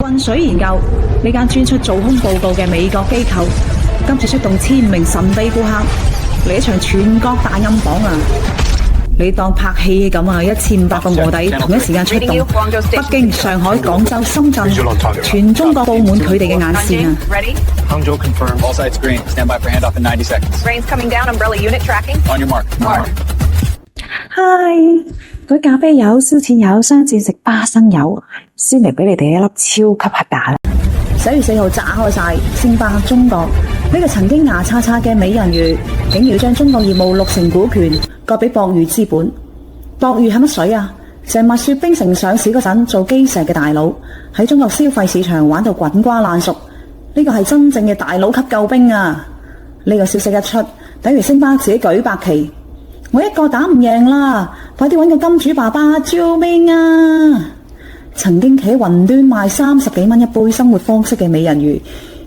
渾水研究呢間專出做空報告嘅美國機構，今次出動1000名神秘顧客嚟一場全國大暗訪啊！你當拍戲咁啊，1500個臥底同一時間出動，北京、上海、廣州、深圳，全中國佈滿佢哋嘅眼線啊！Hangzhou confirmed. All sides green. Stand by for handoff in 90 seconds. Rain's coming down. Umbrella unit tracking. On your mark. Mark. Hi，舉咖啡友、燒錢友、雙戰食花生友，先嚟俾你哋一粒超級核彈。11月4號炸開晒，星巴克中國呢個曾經牙叉叉嘅美人魚，竟然要將中國業務60%股權割俾博裕資本。博裕係乜水啊？成麥雪冰城上市嗰陣做基石嘅大佬，喺中國消費市場玩到滾瓜爛熟，呢個係真正嘅大佬級救兵啊！呢個消息一出，等於星巴克自己舉白旗，我一個打唔贏啦，快啲搵個金主爸爸救命啊！曾經企喺雲端賣30幾蚊一杯生活方式嘅美人魚，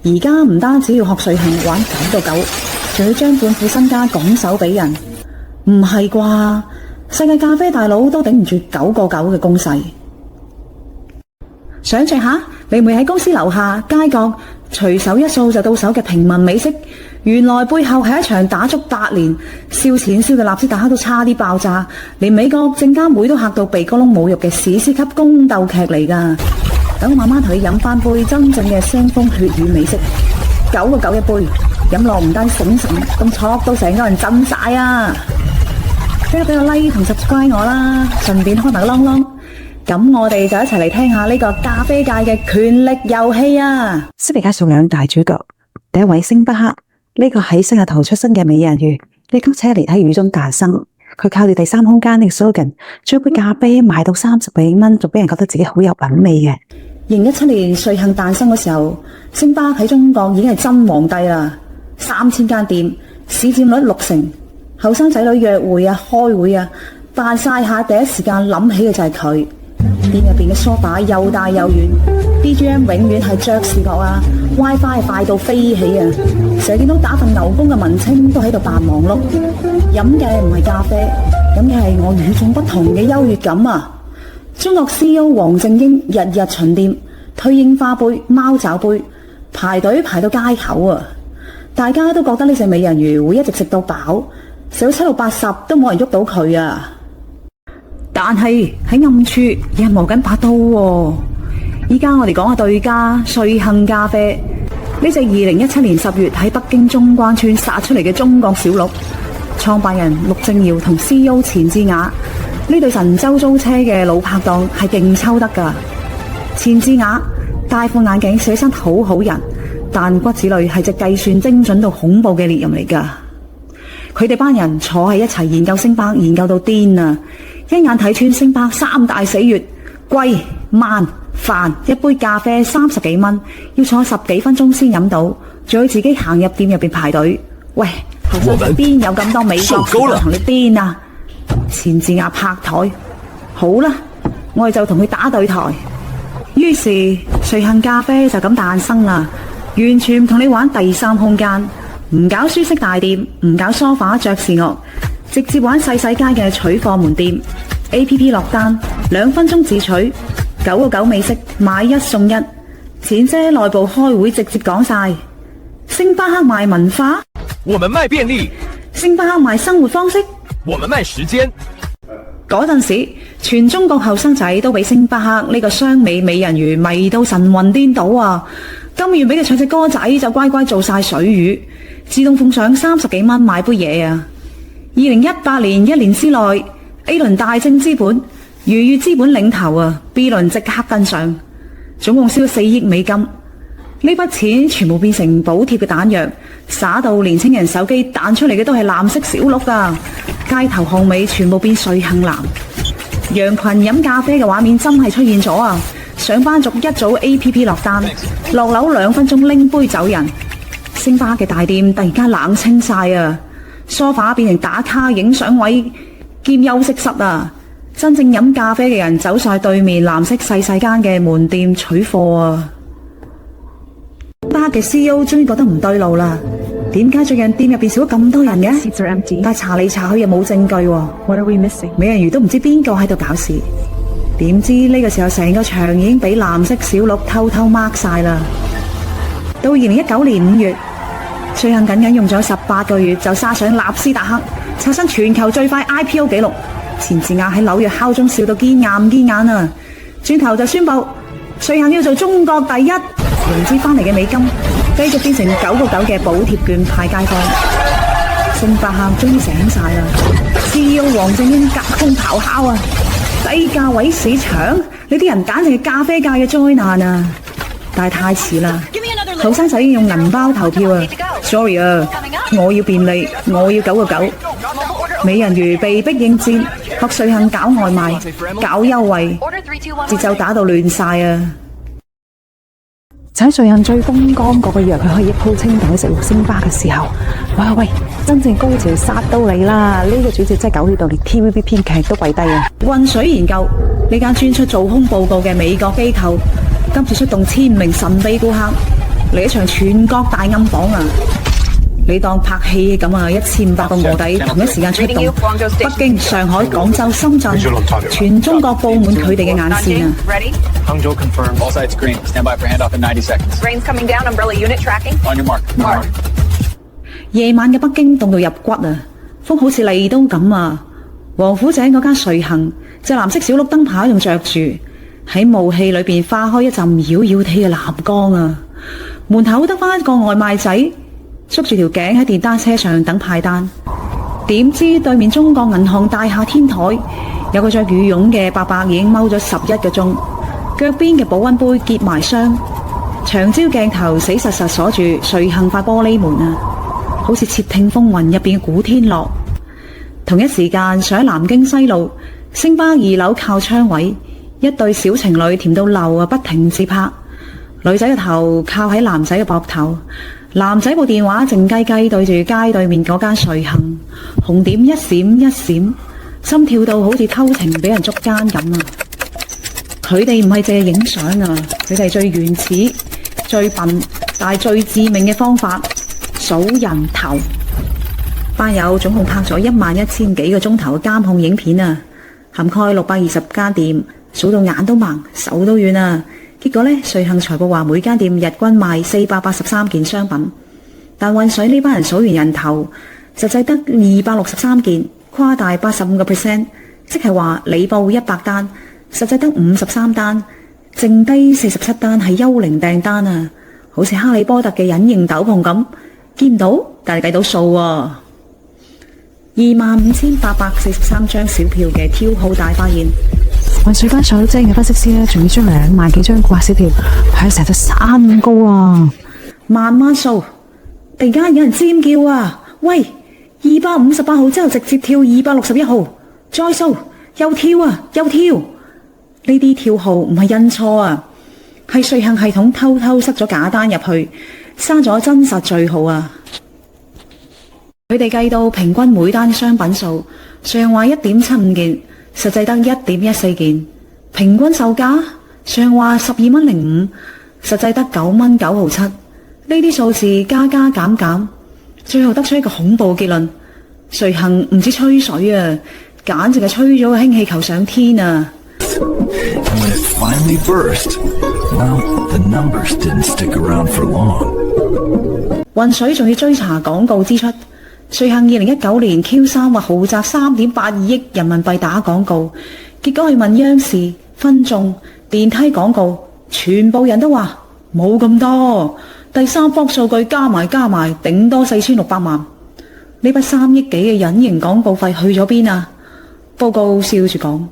而家唔單止要學瑞幸玩9個9，仲要將半副身家拱手俾人，唔係啩？世界咖啡大佬都頂唔住9個9嘅攻勢。想象下，你會喺公司樓下街角隨手一掃就到手嘅平民美式，原來背後係一場打足8年燒錢燒到納斯達克都差啲爆炸，連美國證監會都嚇到鼻哥窿侮辱嘅史詩級宮鬥劇嚟㗎。等我慢慢同你飲翻杯真正嘅腥風血雨美式，9個9一杯，飲落唔單醒神，咁坐到成個人震晒啊！俾個 like 同 subscribe 我啦，順便開埋個啷啷。咁我哋就一齊嚟聽下呢個咖啡界嘅權力遊戲啊！先嚟介紹兩大主角，第一位星巴克，呢個喺西雅圖出生嘅美人魚，呢級車嚟喺雨中誕生。佢靠住第三空間呢個 slogan，將杯咖啡賣到30幾蚊，仲俾人覺得自己好有品味嘅。2017年瑞幸誕生嘅時候，星巴克喺中國已經係真皇帝啦，3000間店，市佔率60%。後生仔女約會啊、開會啊，扮晒下第一時間諗起嘅就係佢。店入邊嘅梳化又大又軟 ，BGM 永遠係爵士樂啊 ，WiFi 係快到飛起啊！成日見到打份牛工嘅文青都喺度扮忙碌，飲嘅唔係咖啡，飲嘅係我與眾不同嘅優越感啊！中國 CEO 黃正英日日巡店，推櫻花杯、貓爪杯，排隊排到街口啊！大家都覺得呢隻美人魚會一直食到飽，食到7到80都冇人喐到佢啊！但係喺暗處有人磨緊把刀喎。依家我哋講下對家瑞幸咖啡，呢隻2017年10月喺北京中關村殺出嚟嘅中國小鹿，創辦人陸正堯同 CEO 錢志雅呢對神州租車嘅老拍檔係勁抽得噶。錢志雅戴副眼鏡，寫身好好人，但骨子裏係隻計算精準到恐怖嘅獵人嚟噶。佢哋班人坐喺一齊研究星巴克，研究到癲啊！一眼睇穿星巴克3大死穴：貴、慢、煩。一杯咖啡30幾蚊，要坐10幾分鐘先飲到，仲要自己行入店入邊排隊。喂，後生仔邊有咁多美國人同你癲啊？錢志雅拍台，好啦，我哋就同佢打對台。於是瑞幸咖啡就咁誕生啦，完全唔同你玩第三空間，唔搞舒適大店，唔搞梳化爵士樂，直接玩細細間嘅取貨門店 ，APP 落單2分鐘自取，9個9美式買1送1。錢姐內部開會直接講晒，星巴克賣文化，我們賣便利；星巴克賣生活方式，我們賣時間。嗰陣時，全中國後生仔都俾星巴克呢個雙美美人魚迷到神魂顛倒啊！甘願俾佢唱隻歌仔就乖乖做晒水魚，自動奉上30幾蚊買杯嘢啊！2018年1年之內 ，A 輪大正資本、愉悅資本領頭啊 ，B 輪即刻跟上，總共燒4億美金。呢筆錢全部變成補貼嘅彈藥，灑到年輕人手機彈出嚟嘅都係藍色小鹿啊！街頭巷尾全部變瑞幸藍，羊群飲咖啡嘅畫面真係出現咗啊！上班族一早 APP 落單，落樓2分鐘拎杯走人。星巴克嘅大店突然間冷清晒啊！梳化變成打卡影相位兼休息室啊！真正飲咖啡嘅人走晒對面藍色細細間嘅門店取貨啊！星巴克嘅 CEO 終於覺得唔對路啦，點解最近店入邊少咗咁多人嘅？但係查嚟查去又冇證據喎。美人魚都唔知邊個喺度搞事。點知呢個時候成個場已經俾藍色小鹿偷偷 mark 晒啦。到2019年5月，瑞幸僅僅用咗18個月就殺上納斯達克，刷新全球最快 IPO 紀錄。錢志亞喺紐約敲鐘笑到堅硬唔堅眼啊！轉頭就宣布瑞幸要做中國第一，融資翻嚟嘅美金繼續變成9.9嘅補貼券派街坊。星巴克終於醒晒啦 ！CEO 黃正英隔空咆哮啊！低價位市場，你啲人簡直係咖啡界嘅災難啊！但係太遲啦，後生仔已經用銀包投票啊 ！Sorry 啊，我要便利，我要9.9。美人魚被逼應戰，學瑞幸搞外賣、搞優惠，節奏打到亂晒啊！就喺瑞幸最風光嗰個月，佢可以一鋪清袋食6星巴嘅時候，喂，真正高潮殺到你啦！呢個主席真係狗血到連 TVB 編劇都跪低啊！渾水研究呢間專出做空報告嘅美國機構，今次出動1000名神秘顧客嚟一場全國大暗訪啊！你當拍戲咁啊，1500個臥底同一時間出動，北京、上海、廣州、深圳，全中國佈滿佢哋嘅眼線啊！ Hangzhou confirmed. All sides green. Stand by for handoff in 90 seconds. Rain's coming down. Umbrella unit tracking. On your mark. Mark. 夜晚嘅北京凍到入骨啊，風好似利刀咁啊！王府井嗰間瑞幸，隻藍色小鹿燈牌仲着住，喺霧氣裏邊化開一陣妖妖哋嘅藍光啊！門口得返一個外賣仔，縮住條頸喺電單車上等派單。點知對面中國銀行大廈天台有個着羽絨嘅伯伯已經踎咗11個鐘，腳邊嘅保溫杯結埋霜，長焦鏡頭死實實鎖住瑞幸塊玻璃門啊！好似竊聽風雲入邊嘅古天樂。同一時間上喺南京西路星巴2樓靠窗位，一對小情侶甜到流啊，不停自拍。女仔嘅頭靠喺男仔嘅膊頭，男仔部電話靜雞雞對住街對面嗰間瑞幸，紅點一閃一閃，心跳到好似偷情俾人捉奸咁啊！佢哋唔係淨係影相啊，佢哋最原始、最笨但係最致命嘅方法，數人頭。班友總共拍咗11000幾個鐘頭嘅監控影片啊，涵蓋620間店，數到眼都盲，手都軟啊！結果呢，瑞幸財報話每間店日均賣483件商品，但渾水呢班人數完人頭，實際得263件，誇大85%，即係話你報100單，實際得53單，剩低47單係幽靈訂單啊！好似哈利波特嘅隱形斗篷咁，見唔到，但係計到數啊！25843張小票嘅挑號大發現。渾水班所精嘅分析師咧，仲要將2萬幾張掛小票排成座山咁高啊！慢慢數，突然間有人尖叫啊！喂，258號之後直接跳261號，再數，又跳啊，又跳！呢啲跳號唔係印錯啊，係瑞幸系統偷偷塞咗假單入去，刪咗真實序號啊！佢哋計到平均每單商品數，瑞幸話1.75件。實際得1.14件，平均售價上話12.05，實際得9.9毫7。呢啲數字加加減減，最後得出一個恐怖結論：瑞幸唔知吹水啊，簡直係吹咗個氫氣球上天啊！ And when it finally burst, well, the numbers didn't stick around for long. 渾水仲要追查廣告支出。瑞幸2019年 Q3 話豪擲3.82億人民幣打廣告，結果去問央視、分眾、電梯廣告，全部人都話冇咁多，第三方數據加埋頂多4600萬。呢筆3億幾嘅隱形廣告費去咗邊啊？報告笑住講，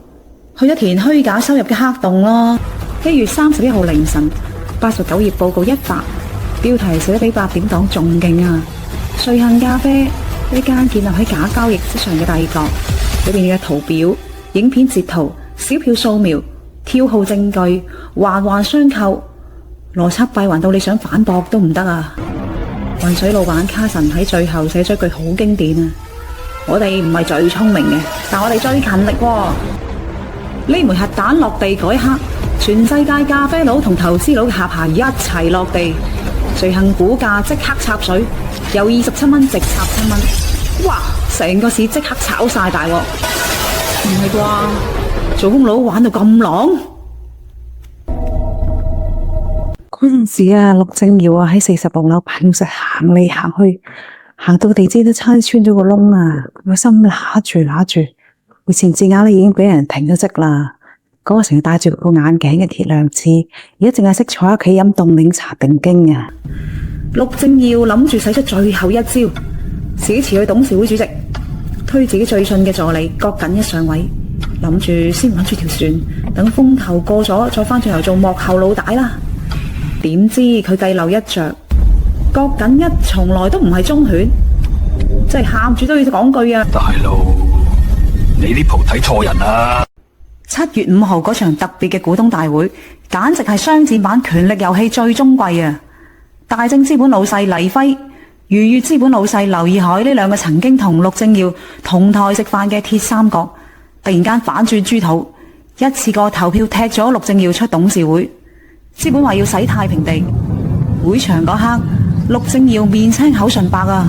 去咗填虛假收入嘅黑洞咯。1月31號凌晨89頁報告一發，標題寫得比8點檔仲勁啊！瑞幸咖啡呢間建立喺假交易之上嘅帝國，裏邊嘅圖表、影片截圖、小票掃描、跳號證據，環環相扣，邏輯閉環到你想反駁都唔得啊！渾水老闆卡神喺最後寫咗句好經典啊！我哋唔係最聰明嘅，但我哋最勤力喎。呢枚核彈落地嗰一刻，全世界咖啡佬同投資佬嘅下巴一齊落地，瑞幸股價即刻插水，由27蚊直插7蚊，哇！成個市即刻炒晒大鑊，唔係啩？做空佬玩到咁狼。嗰陣時啊，陸正耀啊喺46樓辦公室行嚟行去，行到地氈都差啲穿咗個窿啊！個心揦住，佢前智牙咧已經俾人停咗職啦。嗰個成日戴住個眼鏡嘅鐵娘子，而家淨係識坐喺屋企飲凍檸茶定經啊！陸正耀諗住使出最後一招，自己辭去董事會主席，推自己最信嘅助理郭瑾一上位，諗住先穩住條船，等風頭過咗再翻轉頭做幕後老大啦。點知佢計漏一着，郭瑾一從來都唔係忠犬，即係喊住都要講句啊！大佬，你啲菩提錯人啦！7月5號嗰場特別嘅股東大會，簡直係商戰版權力遊戲最終季啊！大正資本老細黎輝、愉悅資本老細劉義海呢兩個曾經同陸正耀同台食飯嘅鐵三角，突然間反轉豬肚，一次過投票踢咗陸正耀出董事會。資本話要洗太平地，會場嗰刻，陸正耀面青口唇白啊，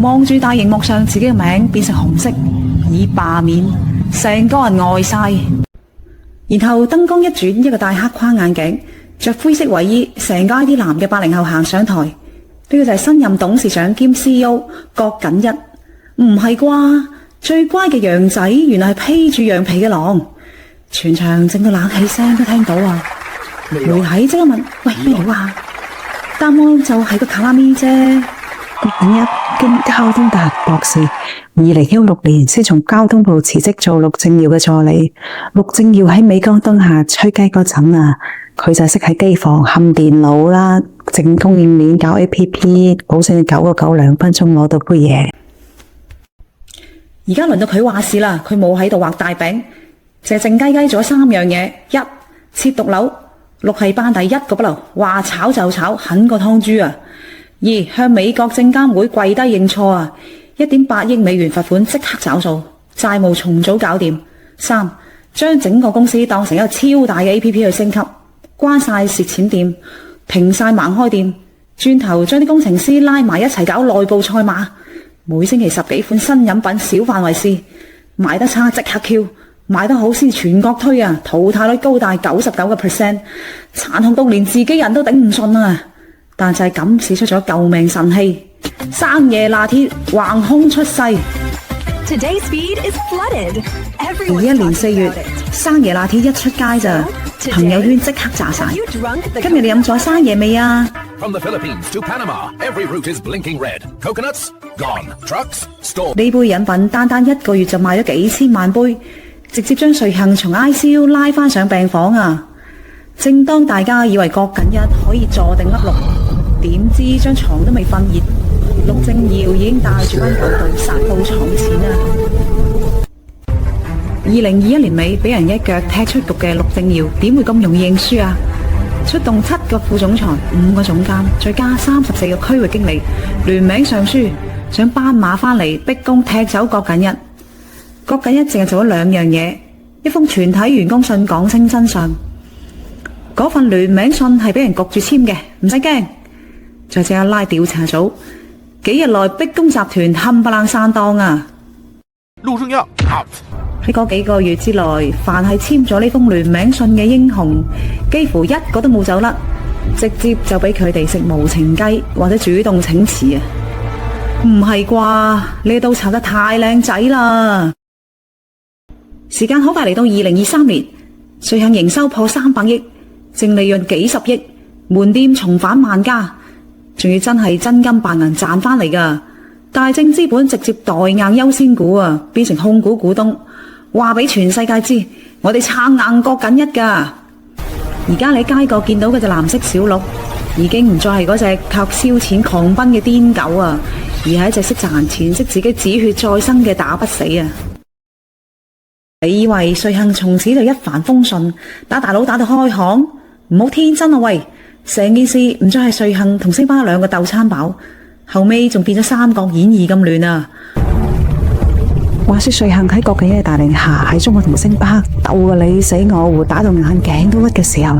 望住大熒幕上自己嘅名變成紅色，以罷免，成個人呆晒。然後燈光一轉，一個戴黑框眼鏡、着灰色衛衣、成個 ID 男嘅80後行上台，呢個就係新任董事長兼 CEO 郭瑾一。唔係啩？最乖嘅羊仔，原來係披住羊皮嘅狼。全場靜到冷氣聲都聽到啊！媒體即刻問：喂，咩料啊？答案就係個卡拉咪啫。郭瑾一經交通大學博士，2016年先從交通部辭職做陸正耀嘅助理。陸正耀喺鎂光燈下吹雞嗰陣啊，佢就識喺機房冚電腦啦，整供應鏈搞 APP， 保證9個9 2分鐘攞到杯嘢。而家輪到佢話事啦，佢冇喺度畫大餅，淨係靜雞雞做咗3樣嘢：一、切毒瘤，6係班第1個不留，話炒就炒，狠過湯豬啊；2向美國證監會跪低認錯啊，1.8億美元罰款即刻找數，債務重組搞掂；3將整個公司當成一個超大嘅 APP 去升級，關晒蝕錢店，平晒盲開店，轉頭將啲工程師拉埋一齊搞內部賽馬，每星期10幾款新飲品小範圍試，賣得差即刻 Q， 賣得好先全國推啊，淘汰率高達99%，殘酷到連自己人都頂唔順啊！但就係咁使出咗救命神器，生椰拿鐵橫空出世。Today's feed is flooded. 21年4月，生椰拿鐵一出街咋，朋友圈即刻炸晒。今日你飲咗生椰未啊？ From the Philippines to Panama, every route is blinking red. Coconuts gone. Trucks stored. 呢杯飲品單單1個月就賣咗幾千萬杯，直接將瑞幸從 ICU 拉翻上病房啊！正當大家以為郭瑾一可以坐定粒六，點知張床都未瞓熱，陸正耀已經帶住班狗隊殺到床前啊！2021年尾俾人一腳踢出局嘅陸正耀，點會咁容易認輸啊？出動7個副總裁、5個總監，再加34個區域經理，聯名上書，想斑馬翻嚟逼宮踢走郭瑾一。郭瑾一淨係做咗2樣嘢，一封全體員工信講清真相。嗰份聯名信係俾人焗住簽嘅，唔使驚。再借拉調查組，幾日內逼宮集團冚唪唥散檔啊！陸正耀 out。喺嗰幾個月之內，凡係簽咗呢封聯名信嘅英雄，幾乎一個都冇走甩，直接就俾佢哋食無情雞或者主動請辭啊！唔係啩？你都炒得太靚仔啦！時間好快嚟到2023年，瑞幸營收破300億，淨利潤幾十億，門店重返萬家，仲要真係真金白銀賺翻嚟噶！大正資本直接代硬優先股啊，變成控股股東，話俾全世界知，我哋撐硬郭瑾一噶。而家你喺街角見到嗰隻藍色小鹿，已經唔再係嗰隻靠燒錢狂奔嘅癲狗啊，而係一隻識賺錢、識自己止血再生嘅打不死啊！你以為瑞幸從此就一帆風順，打大佬打到開行？唔好天真啊喂！成件事唔再係瑞幸同星巴克兩個鬥餐飽，後尾仲變咗三國演義咁亂啊！話說瑞幸喺郭瑾一嘅帶領下，喺中國同星巴克鬥個你死我活，打到眼鏡都甩嘅時候，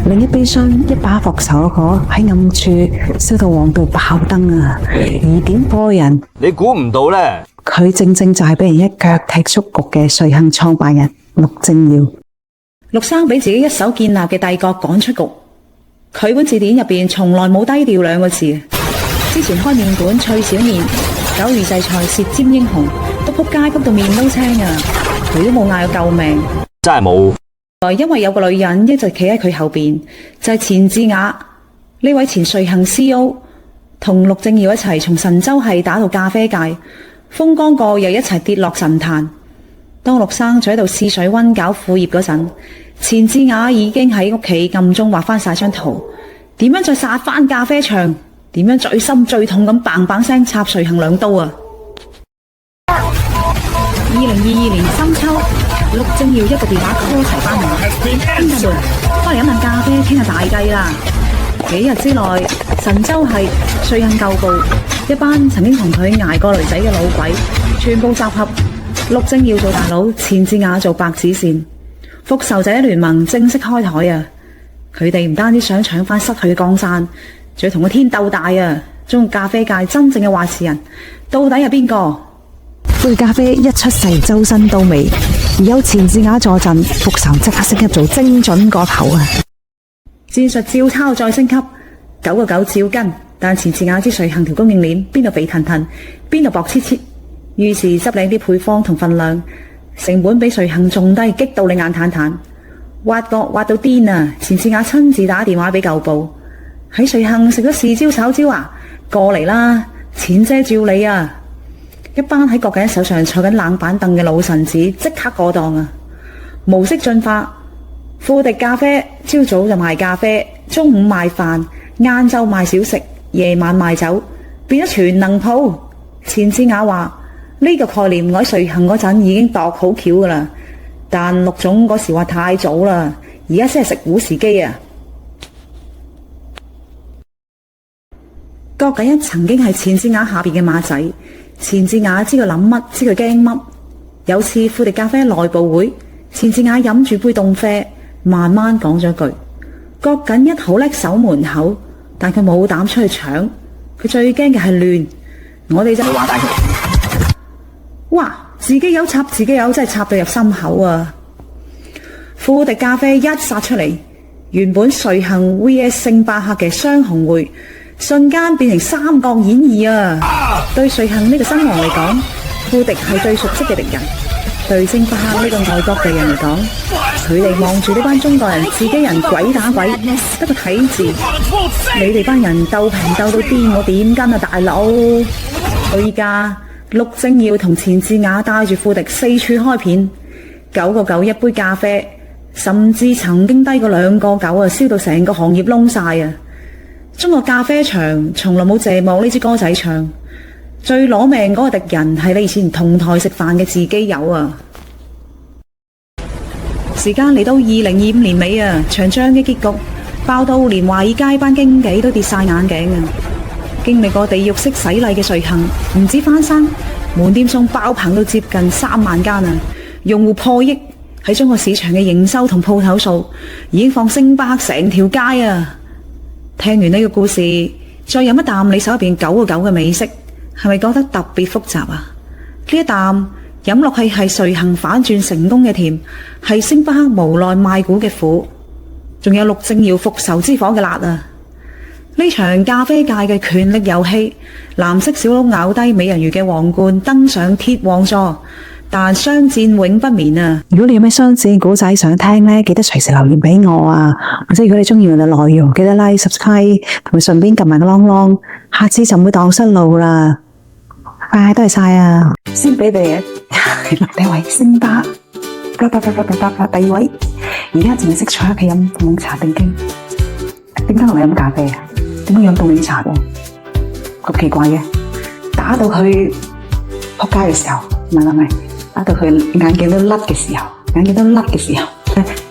另一邊廂一把復仇嗰個喺暗處燒到旺到爆燈啊！疑點波人，你估唔到呢？佢正正就係俾人一腳踢出局嘅瑞幸創辦人陸正耀。陸生俾自己一手建立嘅帝國趕出局，佢本字典入邊從來冇低調兩個字。之前開麵館脆小麵、九魚製菜舌尖英雄都撲街撲到面都青啊，佢都冇嗌過救命。真係冇。因為有個女人一直企喺佢後邊，就係錢志雅呢位前瑞幸 CEO， 同陸正耀一齊從神州系打到咖啡界，風光過又一齊跌落神壇。當陸生仲喺度試水溫搞副業嗰陣，錢志雅已經喺屋企暗中畫翻晒張圖，點樣再殺翻咖啡場，點樣最深最痛咁砰砰聲插瑞幸兩刀啊！2022年深秋，陸正耀一個電話 call 齊班人，邊個們翻嚟飲啖咖啡傾下大計啦！幾日之內，神州系瑞幸舊部一班曾經同佢捱過雷仔嘅老鬼，全部集合。陸正耀做大佬，錢志雅做白紙線，復仇者聯盟正式開台啊！佢哋唔單止想搶翻失去嘅江山，仲要同個天鬥大啊！中國咖啡界真正嘅話事人到底係邊個？富力咖啡一出世周身都美，而有錢志雅助陣，復仇即刻升級做精準個頭啊！戰術照抄再升級，999照跟，但錢志雅知瑞幸條供應鏈邊度肥騰騰，邊度薄切切，於是執靚啲配方同份量，成本比瑞幸仲低，激到你眼坦坦，挖角挖到癲啊！錢志雅親自打電話俾舊部，喺瑞幸食咗豉椒炒椒啊，過嚟啦，錢姐照你啊！一班喺各個人手上坐緊冷板凳嘅老臣子即刻過檔啊！模式進化，富迪咖啡朝早就賣咖啡，中午賣飯，晏晝賣小食，夜晚賣酒，變咗全能鋪。錢志雅話呢個概念我喺瑞幸嗰陣已經度好橋噶啦，但陸總嗰時話太早啦，而家先係食糊時機啊！郭緊一曾經係錢志雅下邊嘅馬仔。錢志雅知佢諗乜，知佢驚乜。有次富迪咖啡內部會，錢志雅飲住杯凍啡，慢慢講咗句：郭緊一好叻守門口，但佢冇膽出去搶。佢最驚嘅係亂，我哋就玩大佢。哇！自己有插自己有，真係插到入心口啊！富迪咖啡一殺出嚟，原本瑞幸 VS 星巴克嘅雙紅會，瞬間變成三國演義啊！對瑞幸呢個新王嚟講，富迪係最熟悉嘅敵人；對星巴克呢個外國敵人嚟講，佢哋望住呢班中國人自己人鬼打鬼，得個睇字。你哋班人鬥平鬥到癲，我點跟啊大佬？到依家陸正耀同錢志雅帶住富迪四處開片，999一杯咖啡，甚至曾經低過2個9啊，燒到成個行業窿晒啊！中國咖啡場從來冇謝幕呢支歌仔唱，最攞命嗰個敵人係你以前同台食飯嘅自己友啊！時間嚟到2025年尾啊，場仗嘅結局爆到連華爾街班經紀都跌晒眼鏡啊！經歷過地獄式洗禮嘅瑞幸唔止翻生，門店數爆棚到接近3萬間啊！用戶破億，喺中國市場嘅營收同鋪頭數已經放星巴克成條街啊！聽完呢個故事，再飲一啖你手入邊999嘅美式，係咪覺得特別複雜啊？呢一啖飲落去係瑞幸反轉成功嘅甜，係星巴克無奈賣股嘅苦，仲有陸正耀復仇之火嘅辣啊！呢場咖啡界嘅權力遊戲，藍色小佬咬低美人魚嘅皇冠，登上鐵王座。但商戰永不眠啊！如果你有咩商戰古仔想聽呢，記得隨時留言俾我啊！或者如果你中意我嘅內容，記得 like、subscribe 同埋順便撳埋個啷啷，下次就唔會蕩失路啦！拜，多謝晒啊！先俾你第一位星巴，第二位，而家淨係識坐喺屋企飲凍檸茶定經，點解同你飲咖啡啊？點解飲凍檸茶嘅？咁奇怪嘅，打到佢仆街嘅時候，唔係。打到佢眼鏡都甩嘅時候，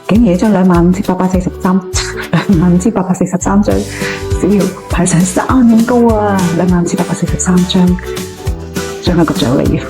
竟然將25,843張只要排上3咁高啊！25,843張，獎係個獎嚟嘅。